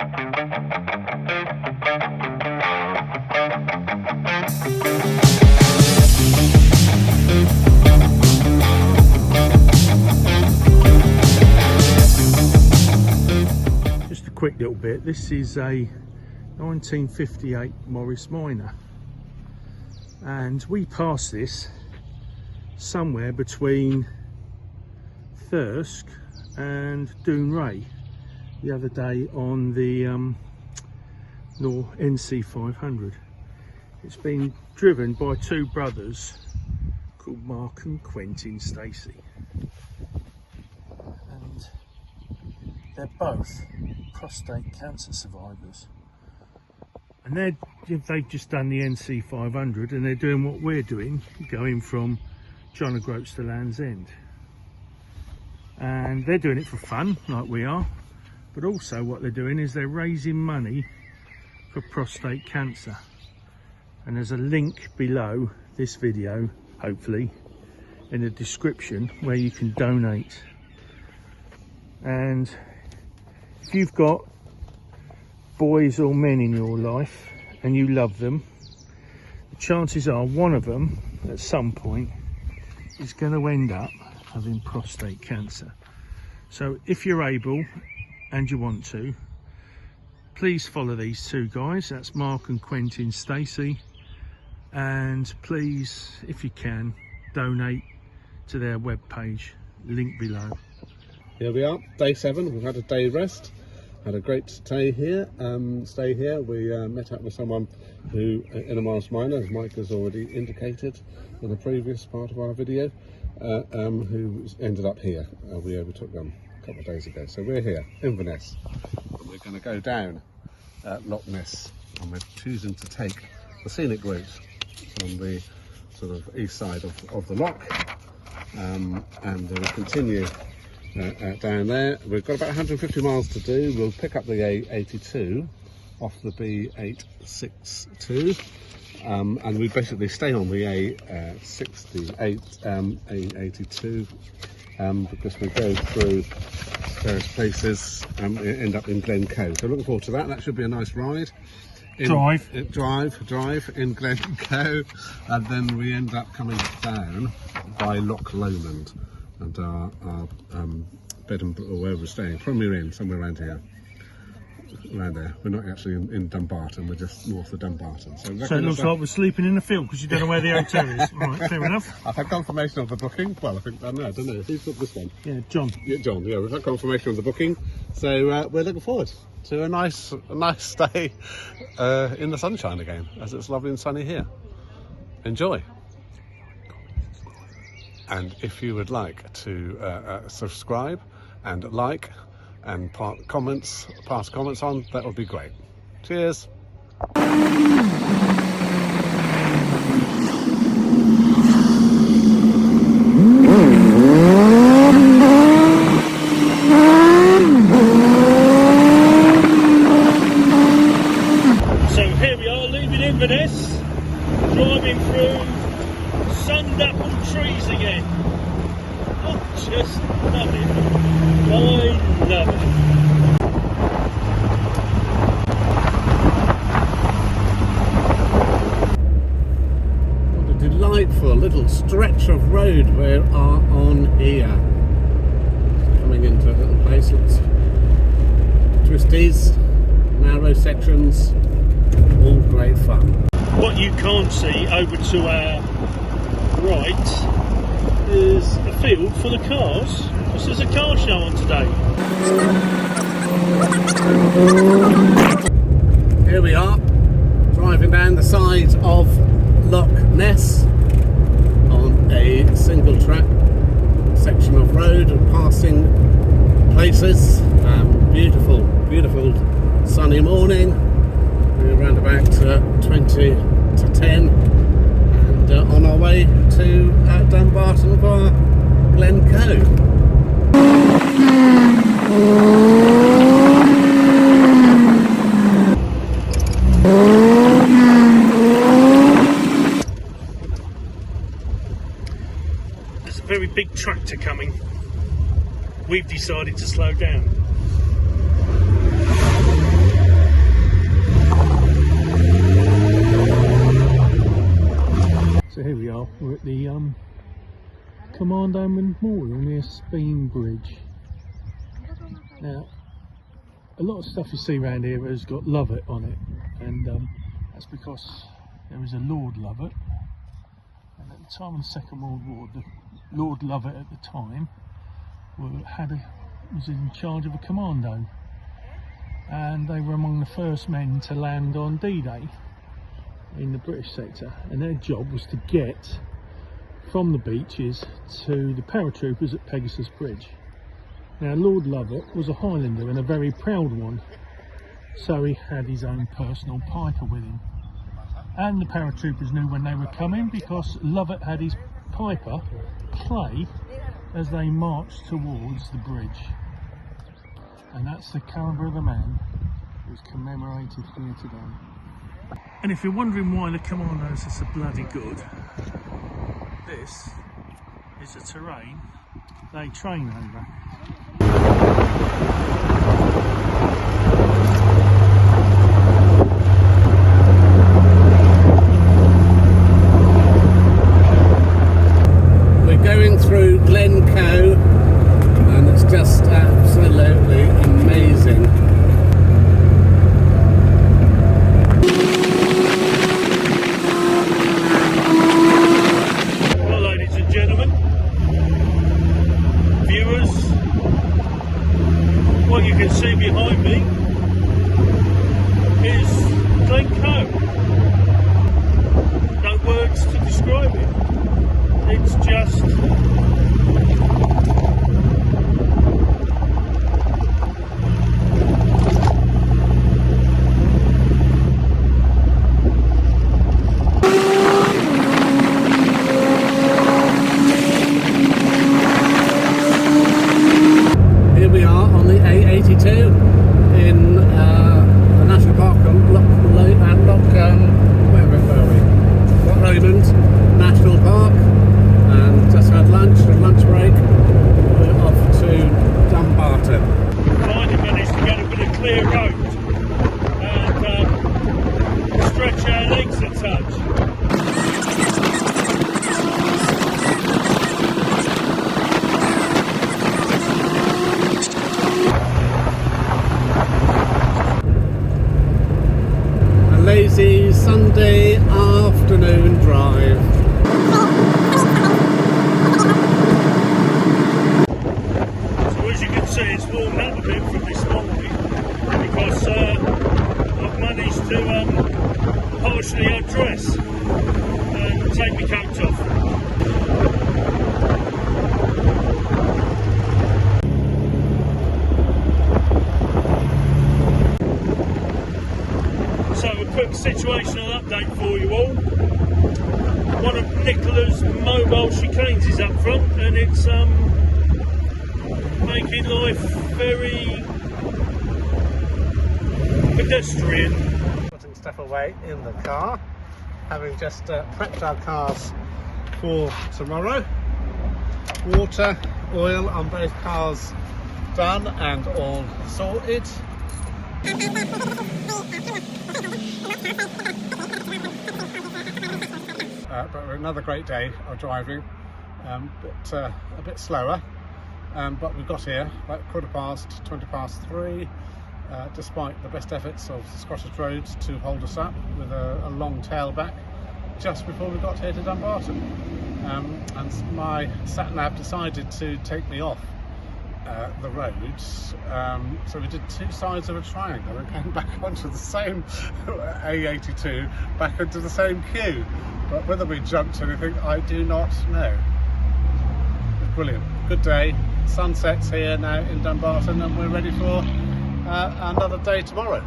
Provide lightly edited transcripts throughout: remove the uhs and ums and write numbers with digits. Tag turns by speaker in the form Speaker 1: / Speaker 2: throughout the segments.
Speaker 1: Just a quick little bit. This is a 1958 Morris Minor, and we passed this somewhere between Thirsk and Dounreay the other day on the NC 500. It's been driven by two brothers called Mark and Quentin Stacey, and they're both prostate cancer survivors, and they've just done the NC 500, and they're doing what we're doing, going from John O'Groats to Land's End. And they're doing it for fun, like we are, but also what they're doing is they're raising money for prostate cancer. And there's a link below this video, hopefully, in the description, where you can donate. And if you've got boys or men in your life and you love them, the chances are one of them at some point is going to end up having prostate cancer. So if you're able and you want to, please follow these two guys. That's Mark and Quentin Stacey, and please, if you can, donate to their webpage, link below.
Speaker 2: Here we are, day 7. We've had a day rest, had a great stay here. We met up with someone who, in a Morris Minor, as Mike has already indicated in the previous part of our video, who ended up here. We overtook them a couple of days ago. So we're here, Inverness, and we're going to go down Loch Ness, and we're choosing to take the scenic route on the sort of east side of the loch, and we'll continue down there. We've got about 150 miles to do. We'll pick up the A82 off the B862, and we basically stay on the A68, A82, because we go through various places and end up in Glencoe. So looking forward to that. That should be a nice ride. Drive in Glencoe, and then we end up coming down by Loch Lomond, and our bed and where we're staying, Premier Inn, somewhere around here, around there. We're not actually in Dumbarton, we're just north of Dumbarton. So
Speaker 1: it looks like we're sleeping in the field because you don't know where the hotel is. All right, fair enough.
Speaker 2: I've had confirmation of the booking. Well, I don't know. Who's got this one?
Speaker 1: Yeah, John.
Speaker 2: Yeah, John. Yeah, we've had confirmation of the booking, so we're looking forward to a nice stay in the sunshine again, as it's lovely and sunny here. Enjoy. And if you would like to subscribe and like and pass comments on, that would be great. Cheers.
Speaker 1: So here we are, leaving Inverness, driving through sun-dappled trees again. I just love it. I love it.
Speaker 2: What a delightful little stretch of road we are on here. Coming into a little place, it's twisties, narrow sections, all great fun.
Speaker 1: What you can't see over to our right is a field full of cars, because there's a car show on today.
Speaker 2: Here we are, driving down the side of Loch Ness on a single track section of road and passing places. Beautiful sunny morning. We're around about 20 to 10 and on our way to Dumbarton via Glencoe.
Speaker 1: There's a very big tractor coming. We've decided to slow down. We're at the Commando Memorial near Speen Bridge. Now, a lot of stuff you see around here has got Lovett on it, and that's because there was a Lord Lovett, and at the time of the Second World War, the Lord Lovett at the time was in charge of a commando, and they were among the first men to land on D-Day in the British sector, and their job was to get from the beaches to the paratroopers at Pegasus Bridge. Now, Lord Lovett was a Highlander and a very proud one, so he had his own personal piper with him, and the paratroopers knew when they were coming because Lovett had his piper play as they marched towards the bridge. And that's the calibre of the man who's commemorated here today. And if you're wondering why the Commandos are so bloody good, this is the terrain they train over.
Speaker 2: We're going through Glencoe, and it's just absolutely amazing.
Speaker 1: Well, ladies and gentlemen, viewers, what you can see behind me is Glencoe. No words to describe it. It's just
Speaker 2: Here we are on the A82 in the National Park and Loch Lomond National Park, and just had lunch break. We're off to Dumbarton.
Speaker 1: finally managed to get a bit of clear road and stretch our legs a touch.
Speaker 2: A lazy Sunday afternoon drive.
Speaker 1: So as you can see, it's warmed up a bit from this morning because I've managed to partially undress and take my coat off. So a quick situational update for you all. One of Nicola's mobile chicanes is up front, and it's making life very pedestrian.
Speaker 2: Putting stuff away in the car, having just prepped our cars for tomorrow. Water, oil on both cars done and all sorted. But another great day of driving, but a bit slower, but we got here like 20 past 3, despite the best efforts of Scottish Roads to hold us up with a long tailback just before we got here to Dumbarton, and my sat-nav decided to take me off the roads, so we did two sides of a triangle and came back onto the same A82, back into the same queue. But whether we jumped anything, I do not know. It's brilliant. Good day. Sun sets here now in Dumbarton, and we're ready for another day tomorrow.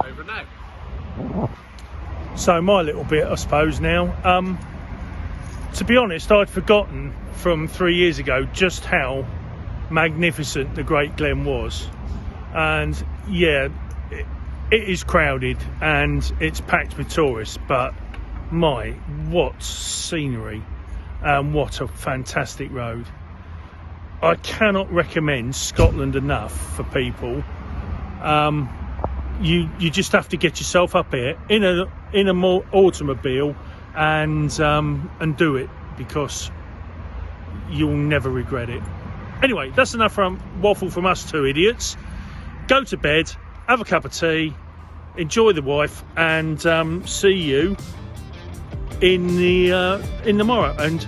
Speaker 2: Over now.
Speaker 1: So my little bit, I suppose, now. To be honest, I'd forgotten from 3 years ago just how magnificent the Great Glen was. And yeah, it is crowded and it's packed with tourists, but my, what scenery and what a fantastic road. I cannot recommend Scotland enough for people. You just have to get yourself up here in a more automobile and do it, because you'll never regret it. Anyway, that's enough from waffle from us two idiots. Go to bed, have a cup of tea, enjoy the wife, and see you in the morrow. And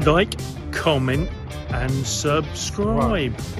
Speaker 1: like, comment, and subscribe.
Speaker 2: Right.